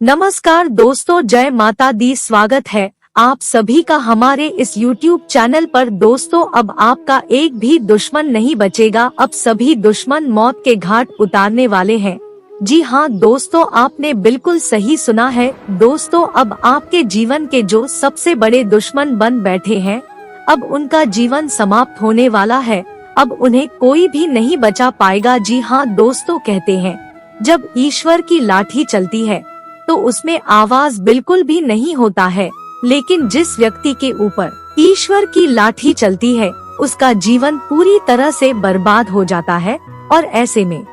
नमस्कार दोस्तों, जय माता दी। स्वागत है आप सभी का हमारे इस YouTube चैनल पर। दोस्तों, अब आपका एक भी दुश्मन नहीं बचेगा। अब सभी दुश्मन मौत के घाट उतारने वाले हैं। जी हाँ दोस्तों, आपने बिल्कुल सही सुना है। दोस्तों, अब आपके जीवन के जो सबसे बड़े दुश्मन बन बैठे हैं, अब उनका जीवन समाप्त होने वाला है। अब उन्हें कोई भी नहीं बचा पाएगा। जी हाँ दोस्तों, कहते हैं जब ईश्वर की लाठी चलती है तो उसमें आवाज बिल्कुल भी नहीं होता है, लेकिन जिस व्यक्ति के ऊपर ईश्वर की लाठी चलती है उसका जीवन पूरी तरह से बर्बाद हो जाता है। और ऐसे में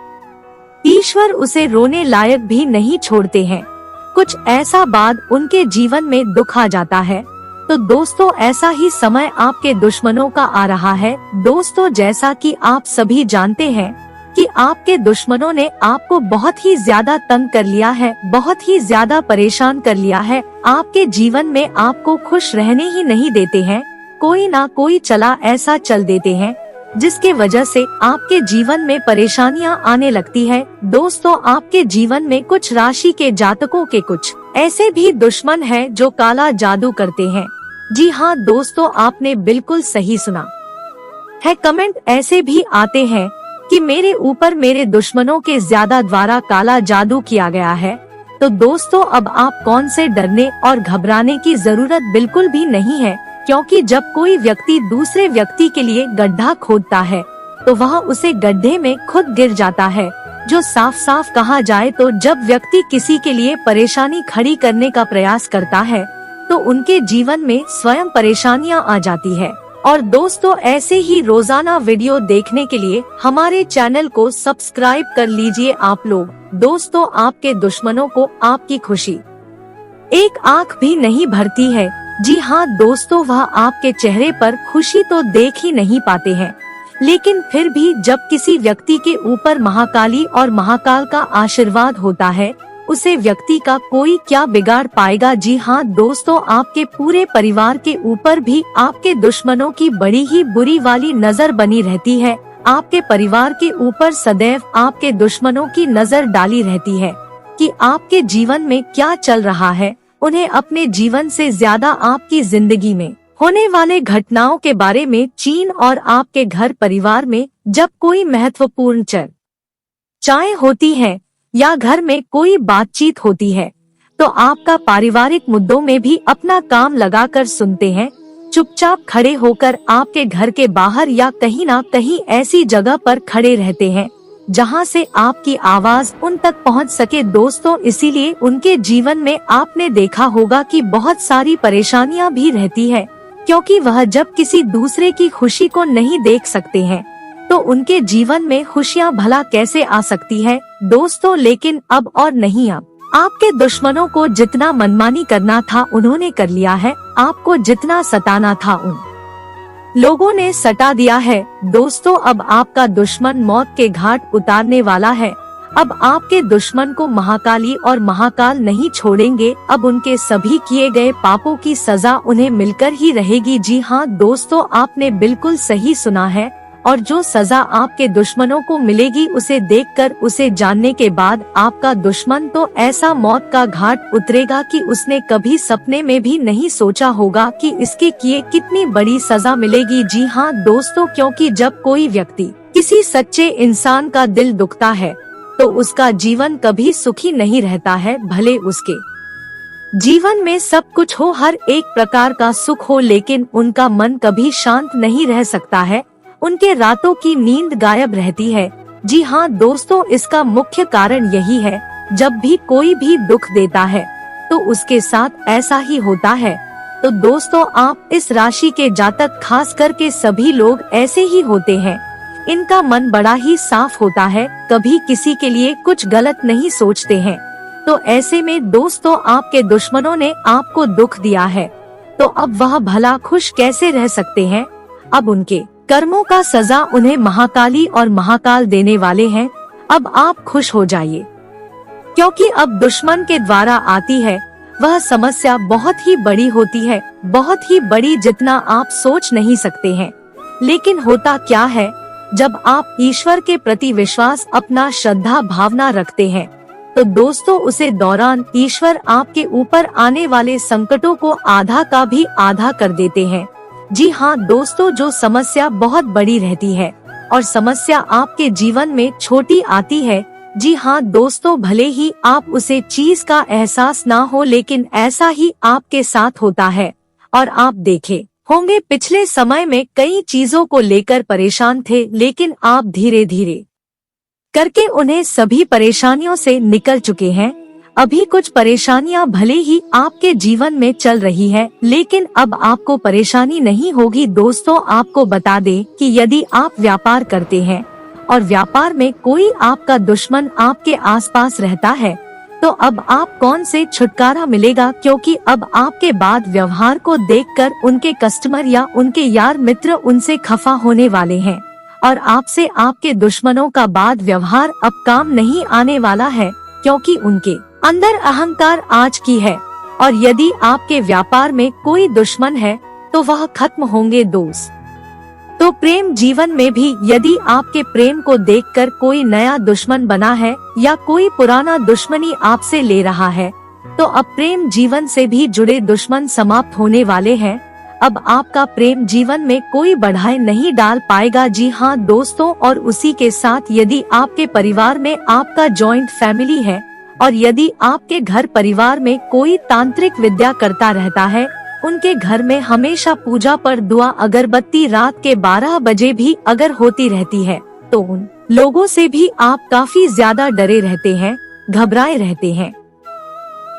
ईश्वर उसे रोने लायक भी नहीं छोड़ते हैं। कुछ ऐसा बाद उनके जीवन में दुख आ जाता है। तो दोस्तों, ऐसा ही समय आपके दुश्मनों का आ रहा है। दोस्तों, जैसा कि आप सभी जानते हैं कि आपके दुश्मनों ने आपको बहुत ही ज्यादा तंग कर लिया है, बहुत ही ज्यादा परेशान कर लिया है। आपके जीवन में आपको खुश रहने ही नहीं देते हैं। कोई ना कोई चला ऐसा चल देते हैं जिसके वजह से आपके जीवन में परेशानियां आने लगती है। दोस्तों, आपके जीवन में कुछ राशि के जातकों के कुछ ऐसे भी दुश्मन हैं जो काला जादू करते हैं। जी हाँ दोस्तों, आपने बिल्कुल सही सुना है। कमेंट ऐसे भी आते हैं कि मेरे ऊपर मेरे दुश्मनों के ज्यादा द्वारा काला जादू किया गया है। तो दोस्तों, अब आप कौन से डरने और घबराने की जरूरत बिल्कुल भी नहीं है, क्योंकि जब कोई व्यक्ति दूसरे व्यक्ति के लिए गड्ढा खोदता है तो वह उसे गड्ढे में खुद गिर जाता है। जो साफ साफ कहा जाए तो जब व्यक्ति किसी के लिए परेशानी खड़ी करने का प्रयास करता है तो उनके जीवन में स्वयं परेशानियां आ जाती है। और दोस्तों, ऐसे ही रोजाना वीडियो देखने के लिए हमारे चैनल को सब्सक्राइब कर लीजिए आप लोग। दोस्तों, आपके दुश्मनों को आपकी खुशी एक आंख भी नहीं भरती है। जी हाँ दोस्तों, वह आपके चेहरे पर खुशी तो देख ही नहीं पाते हैं, लेकिन फिर भी जब किसी व्यक्ति के ऊपर महाकाली और महाकाल का आशीर्वाद होता है, उसे व्यक्ति का कोई क्या बिगाड़ पाएगा। जी हाँ दोस्तों, आपके पूरे परिवार के ऊपर भी आपके दुश्मनों की बड़ी ही बुरी वाली नजर बनी रहती है। आपके परिवार के ऊपर सदैव आपके दुश्मनों की नजर डाली रहती है कि आपके जीवन में क्या चल रहा है। उन्हें अपने जीवन से ज्यादा आपकी जिंदगी में होने वाले घटनाओं के बारे में चीन और आपके घर परिवार में जब कोई महत्वपूर्ण चर्चाएं होती हैं या घर में कोई बातचीत होती है तो आपका पारिवारिक मुद्दों में भी अपना काम लगाकर सुनते हैं। चुपचाप खड़े होकर आपके घर के बाहर या कहीं ना कहीं ऐसी जगह पर खड़े रहते हैं जहां से आपकी आवाज उन तक पहुंच सके। दोस्तों, इसीलिए उनके जीवन में आपने देखा होगा कि बहुत सारी परेशानियां भी रहती है, क्योंकि वह जब किसी दूसरे की खुशी को नहीं देख सकते हैं तो उनके जीवन में खुशियां भला कैसे आ सकती है। दोस्तों, लेकिन अब और नहीं, अब आपके दुश्मनों को जितना मनमानी करना था उन्होंने कर लिया है। आपको जितना सताना था उन लोगों ने सता दिया है। दोस्तों, अब आपका दुश्मन मौत के घाट उतारने वाला है। अब आपके दुश्मन को महाकाली और महाकाल नहीं छोड़ेंगे। अब उनके सभी किए गए पापों की सजा उन्हें मिलकर ही रहेगी। जी हाँ दोस्तों, आपने बिल्कुल सही सुना है। और जो सजा आपके दुश्मनों को मिलेगी उसे देखकर, उसे जानने के बाद आपका दुश्मन तो ऐसा मौत का घाट उतरेगा कि उसने कभी सपने में भी नहीं सोचा होगा कि इसके किए कितनी बड़ी सजा मिलेगी। जी हाँ दोस्तों, क्योंकि जब कोई व्यक्ति किसी सच्चे इंसान का दिल दुखता है तो उसका जीवन कभी सुखी नहीं रहता है। भले उसके जीवन में सब कुछ हो, हर एक प्रकार का सुख हो, लेकिन उनका मन कभी शांत नहीं रह सकता है। उनके रातों की नींद गायब रहती है। जी हाँ दोस्तों, इसका मुख्य कारण यही है, जब भी कोई भी दुख देता है तो उसके साथ ऐसा ही होता है। तो दोस्तों, आप इस राशि के जातक, खास करके सभी लोग ऐसे ही होते हैं। इनका मन बड़ा ही साफ होता है, कभी किसी के लिए कुछ गलत नहीं सोचते हैं। तो ऐसे में दोस्तों, आपके दुश्मनों ने आपको दुख दिया है तो अब वह भला खुश कैसे रह सकते हैं। अब उनके कर्मों का सजा उन्हें महाकाली और महाकाल देने वाले हैं। अब आप खुश हो जाइए, क्योंकि अब दुश्मन के द्वारा आती है वह समस्या बहुत ही बड़ी होती है, बहुत ही बड़ी, जितना आप सोच नहीं सकते हैं। लेकिन होता क्या है, जब आप ईश्वर के प्रति विश्वास, अपना श्रद्धा भावना रखते हैं तो दोस्तों उसे दौरान ईश्वर आपके ऊपर आने वाले संकटों को आधा का भी आधा कर देते हैं। जी हाँ दोस्तों, जो समस्या बहुत बड़ी रहती है और समस्या आपके जीवन में छोटी आती है, जी हाँ दोस्तों, भले ही आप उसे चीज का एहसास ना हो, लेकिन ऐसा ही आपके साथ होता है। और आप देखे होंगे पिछले समय में कई चीजों को लेकर परेशान थे, लेकिन आप धीरे धीरे करके उन्हें सभी परेशानियों से निकल चुके हैं। अभी कुछ परेशानियां भले ही आपके जीवन में चल रही है, लेकिन अब आपको परेशानी नहीं होगी। दोस्तों आपको बता दें कि यदि आप व्यापार करते हैं और व्यापार में कोई आपका दुश्मन आपके आसपास रहता है, तो अब आप कौन से छुटकारा मिलेगा, क्योंकि अब आपके बाद व्यवहार को देखकर उनके कस्टमर या उनके यार मित्र उनसे खफा होने वाले हैं और आपसे आपके दुश्मनों का बाद व्यवहार अब काम नहीं आने वाला है, क्योंकि उनके अंदर अहंकार आज की है। और यदि आपके व्यापार में कोई दुश्मन है तो वह खत्म होंगे दोस्त। तो प्रेम जीवन में भी यदि आपके प्रेम को देखकर कोई नया दुश्मन बना है या कोई पुराना दुश्मनी आपसे ले रहा है, तो अब प्रेम जीवन से भी जुड़े दुश्मन समाप्त होने वाले हैं। अब आपका प्रेम जीवन में कोई बढ़ाई नहीं डाल पाएगा। जी हाँ दोस्तों, और उसी के साथ यदि आपके परिवार में आपका जॉइंट फैमिली है और यदि आपके घर परिवार में कोई तांत्रिक विद्या करता रहता है, उनके घर में हमेशा पूजा पर दुआ अगरबत्ती रात के 12 बजे भी अगर होती रहती है, तो उन लोगों से भी आप काफी ज्यादा डरे रहते हैं, घबराए रहते हैं।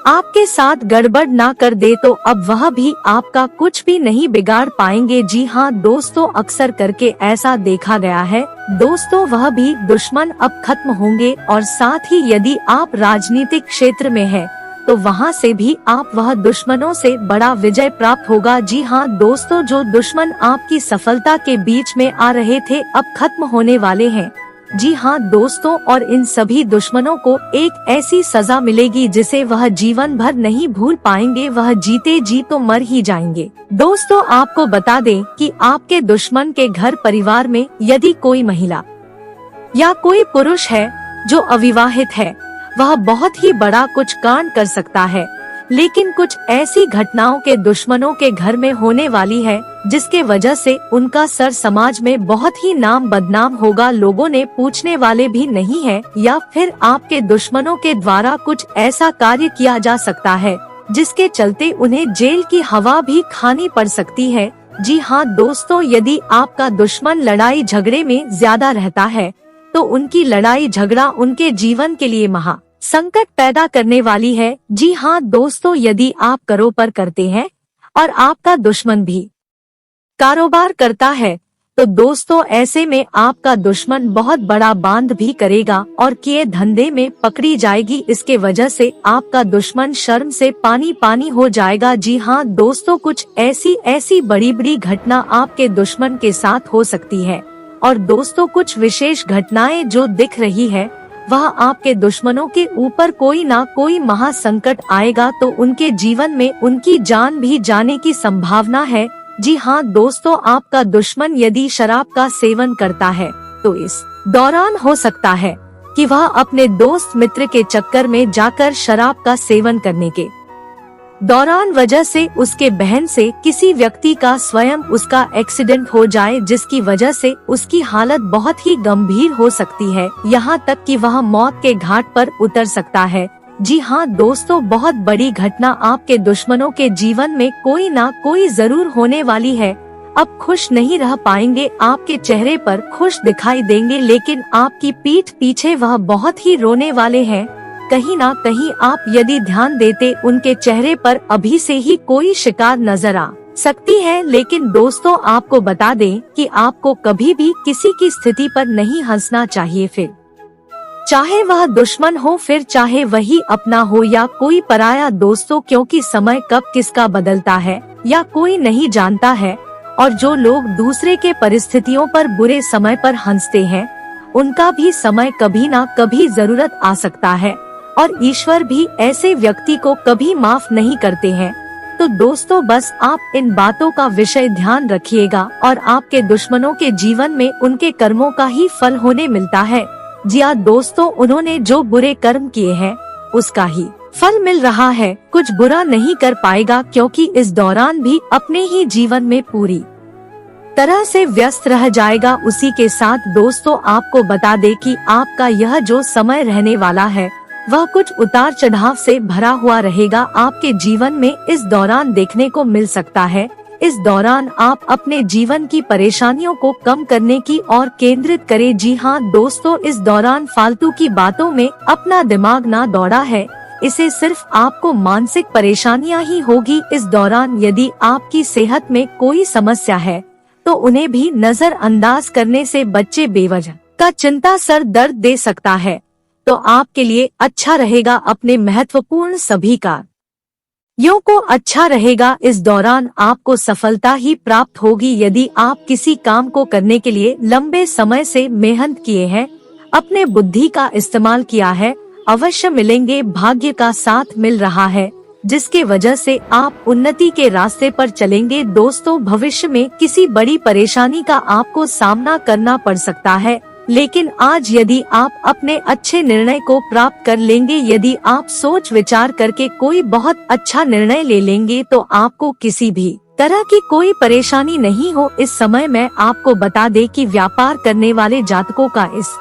आपके साथ गड़बड़ ना कर दे तो अब वह भी आपका कुछ भी नहीं बिगाड़ पाएंगे। जी हाँ दोस्तों, अक्सर करके ऐसा देखा गया है दोस्तों, वह भी दुश्मन अब खत्म होंगे। और साथ ही यदि आप राजनीतिक क्षेत्र में हैं, तो वहाँ से भी आप वह दुश्मनों से बड़ा विजय प्राप्त होगा। जी हाँ दोस्तों, जो दुश्मन आपकी सफलता के बीच में आ रहे थे अब खत्म होने वाले हैं। जी हाँ दोस्तों, और इन सभी दुश्मनों को एक ऐसी सजा मिलेगी जिसे वह जीवन भर नहीं भूल पाएंगे, वह जीते जी तो मर ही जाएंगे। दोस्तों आपको बता दें कि आपके दुश्मन के घर परिवार में यदि कोई महिला या कोई पुरुष है जो अविवाहित है, वह बहुत ही बड़ा कुछ कांड कर सकता है। लेकिन कुछ ऐसी घटनाओं के दुश्मनों के घर में होने वाली है जिसके वजह से उनका सर समाज में बहुत ही नाम बदनाम होगा, लोगों ने पूछने वाले भी नहीं है। या फिर आपके दुश्मनों के द्वारा कुछ ऐसा कार्य किया जा सकता है जिसके चलते उन्हें जेल की हवा भी खानी पड़ सकती है। जी हाँ दोस्तों, यदि आपका दुश्मन लड़ाई झगड़े में ज्यादा रहता है, तो उनकी लड़ाई झगड़ा उनके जीवन के लिए महा संकट पैदा करने वाली है। जी हाँ दोस्तों, यदि आप कारोबार करते हैं और आपका दुश्मन भी कारोबार करता है, तो दोस्तों ऐसे में आपका दुश्मन बहुत बड़ा बांध भी करेगा और किए धंधे में पकड़ी जाएगी। इसके वजह से आपका दुश्मन शर्म से पानी पानी हो जाएगा। जी हाँ दोस्तों, कुछ ऐसी बड़ी बड़ी घटना आपके दुश्मन के साथ हो सकती है। और दोस्तों कुछ विशेष घटनाएं जो दिख रही है, वह आपके दुश्मनों के ऊपर कोई ना कोई महासंकट आएगा, तो उनके जीवन में उनकी जान भी जाने की संभावना है। जी हाँ दोस्तों, आपका दुश्मन यदि शराब का सेवन करता है, तो इस दौरान हो सकता है कि वह अपने दोस्त मित्र के चक्कर में जाकर शराब का सेवन करने के दौरान वजह से उसके बहन से किसी व्यक्ति का स्वयं उसका एक्सीडेंट हो जाए, जिसकी वजह से उसकी हालत बहुत ही गंभीर हो सकती है, यहाँ तक कि वह मौत के घाट पर उतर सकता है। जी हाँ दोस्तों, बहुत बड़ी घटना आपके दुश्मनों के जीवन में कोई ना कोई जरूर होने वाली है। अब खुश नहीं रह पाएंगे, आपके चेहरे पर खुश दिखाई देंगे, लेकिन आपकी पीठ पीछे वह बहुत ही रोने वाले हैं। कहीं ना कहीं आप यदि ध्यान देते उनके चेहरे पर अभी से ही कोई शिकार नजर आ सकती है। लेकिन दोस्तों आपको बता दें कि आपको कभी भी किसी की स्थिति पर नहीं हंसना चाहिए, फिर चाहे वह दुश्मन हो, फिर चाहे वही अपना हो या कोई पराया दोस्तों, क्योंकि समय कब किसका बदलता है या कोई नहीं जानता है। और जो लोग दूसरे के परिस्थितियों पर बुरे समय पर हंसते हैं, उनका भी समय कभी ना कभी जरूरत आ सकता है, और ईश्वर भी ऐसे व्यक्ति को कभी माफ नहीं करते हैं। तो दोस्तों बस आप इन बातों का विषय ध्यान रखिएगा, और आपके दुश्मनों के जीवन में उनके कर्मों का ही फल होने मिलता है। जी हाँ दोस्तों, उन्होंने जो बुरे कर्म किए हैं उसका ही फल मिल रहा है, कुछ बुरा नहीं कर पाएगा, क्योंकि इस दौरान भी अपने ही जीवन में पूरी तरह से व्यस्त रह जाएगा। उसी के साथ दोस्तों आपको बता दे कि आपका यह जो समय रहने वाला है वह कुछ उतार चढ़ाव से भरा हुआ रहेगा, आपके जीवन में इस दौरान देखने को मिल सकता है। इस दौरान आप अपने जीवन की परेशानियों को कम करने की ओर केंद्रित करें। जी हाँ दोस्तों, इस दौरान फालतू की बातों में अपना दिमाग ना दौड़ा है, इसे सिर्फ आपको मानसिक परेशानियां ही होगी। इस दौरान यदि आपकी सेहत में कोई समस्या है तो उन्हें भी नजरअंदाज करने से बच्चे बेवजह का चिंता सर दर्द दे सकता है, तो आपके लिए अच्छा रहेगा अपने महत्वपूर्ण सभी कार्यों को अच्छा रहेगा। इस दौरान आपको सफलता ही प्राप्त होगी। यदि आप किसी काम को करने के लिए लंबे समय से मेहनत किए हैं, अपने बुद्धि का इस्तेमाल किया है, अवश्य मिलेंगे। भाग्य का साथ मिल रहा है, जिसके वजह से आप उन्नति के रास्ते पर चलेंगे। दोस्तों भविष्य में किसी बड़ी परेशानी का आपको सामना करना पड़ सकता है, लेकिन आज यदि आप अपने अच्छे निर्णय को प्राप्त कर लेंगे, यदि आप सोच विचार करके कोई बहुत अच्छा निर्णय ले लेंगे, तो आपको किसी भी तरह की कोई परेशानी नहीं हो। इस समय मैं आपको बता दे कि व्यापार करने वाले जातकों का इस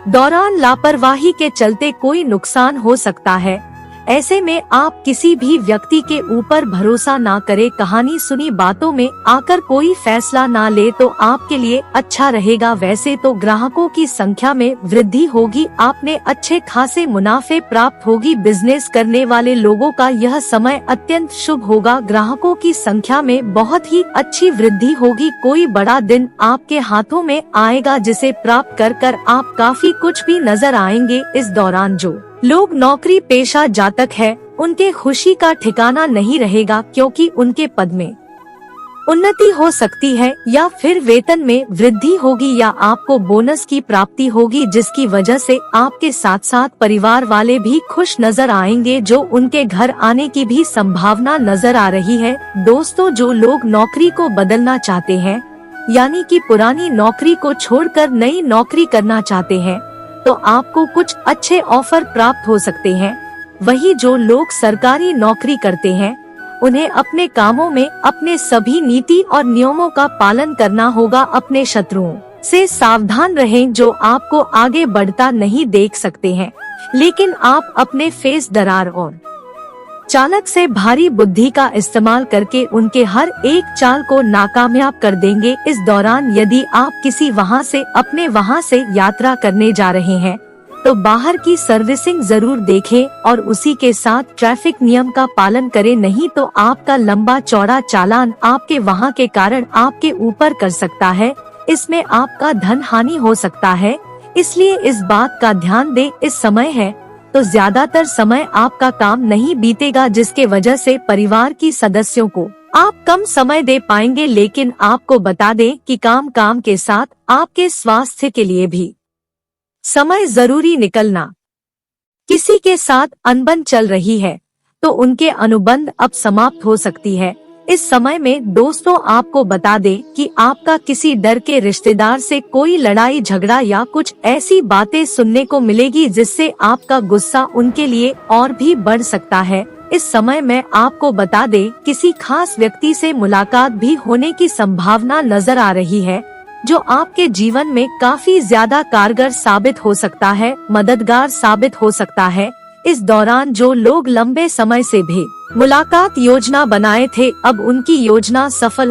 दौरान लापरवाही के चलते कोई नुकसान हो सकता है। ऐसे में आप किसी भी व्यक्ति के ऊपर भरोसा ना करें, कहानी सुनी बातों में आकर कोई फैसला ना ले, तो आपके लिए अच्छा रहेगा। वैसे तो ग्राहकों की संख्या में वृद्धि होगी, आपने अच्छे खासे मुनाफे प्राप्त होगी। बिजनेस करने वाले लोगों का यह समय अत्यंत शुभ होगा, ग्राहकों की संख्या में बहुत ही अच्छी वृद्धि होगी। कोई बड़ा दिन आपके हाथों में आएगा, जिसे प्राप्त कर आप काफी कुछ भी नजर आएंगे। इस दौरान जो लोग नौकरी पेशा जातक है, उनके खुशी का ठिकाना नहीं रहेगा, क्योंकि उनके पद में उन्नति हो सकती है, या फिर वेतन में वृद्धि होगी, या आपको बोनस की प्राप्ति होगी, जिसकी वजह से आपके साथ साथ परिवार वाले भी खुश नजर आएंगे, जो उनके घर आने की भी संभावना नजर आ रही है। दोस्तों जो लोग नौकरी को बदलना चाहते हैं, यानी कि पुरानी नौकरी को छोड़कर नई नौकरी करना चाहते हैं, तो आपको कुछ अच्छे ऑफर प्राप्त हो सकते हैं। वही जो लोग सरकारी नौकरी करते हैं, उन्हें अपने कामों में अपने सभी नीति और नियमों का पालन करना होगा। अपने शत्रुओं से सावधान रहें, जो आपको आगे बढ़ता नहीं देख सकते हैं, लेकिन आप अपने फेस दरार और चालक से भारी बुद्धि का इस्तेमाल करके उनके हर एक चाल को नाकामयाब कर देंगे। इस दौरान यदि आप किसी अपने वहां से यात्रा करने जा रहे हैं, तो बाहर की सर्विसिंग जरूर देखें और उसी के साथ ट्रैफिक नियम का पालन करें, नहीं तो आपका लंबा चौड़ा चालान आपके वहां के कारण आपके ऊपर कर सकता है। इसमें आपका धन हानि हो सकता है, इसलिए इस बात का ध्यान दें। इस समय है तो ज्यादातर समय आपका काम नहीं बीतेगा, जिसके वजह से परिवार की सदस्यों को आप कम समय दे पाएंगे। लेकिन आपको बता दें कि काम के साथ आपके स्वास्थ्य के लिए भी समय जरूरी निकलना। किसी के साथ अनबन चल रही है तो उनके अनुबंध अब समाप्त हो सकती है। इस समय में दोस्तों आपको बता दें कि आपका किसी डर के रिश्तेदार से कोई लड़ाई झगड़ा या कुछ ऐसी बातें सुनने को मिलेगी, जिससे आपका गुस्सा उनके लिए और भी बढ़ सकता है। इस समय में आपको बता दें किसी खास व्यक्ति से मुलाकात भी होने की संभावना नजर आ रही है, जो आपके जीवन में काफी ज्यादा कारगर साबित हो सकता है, मददगार साबित हो सकता है। इस दौरान जो लोग लंबे समय से भी मुलाकात योजना बनाए थे, अब उनकी योजना सफल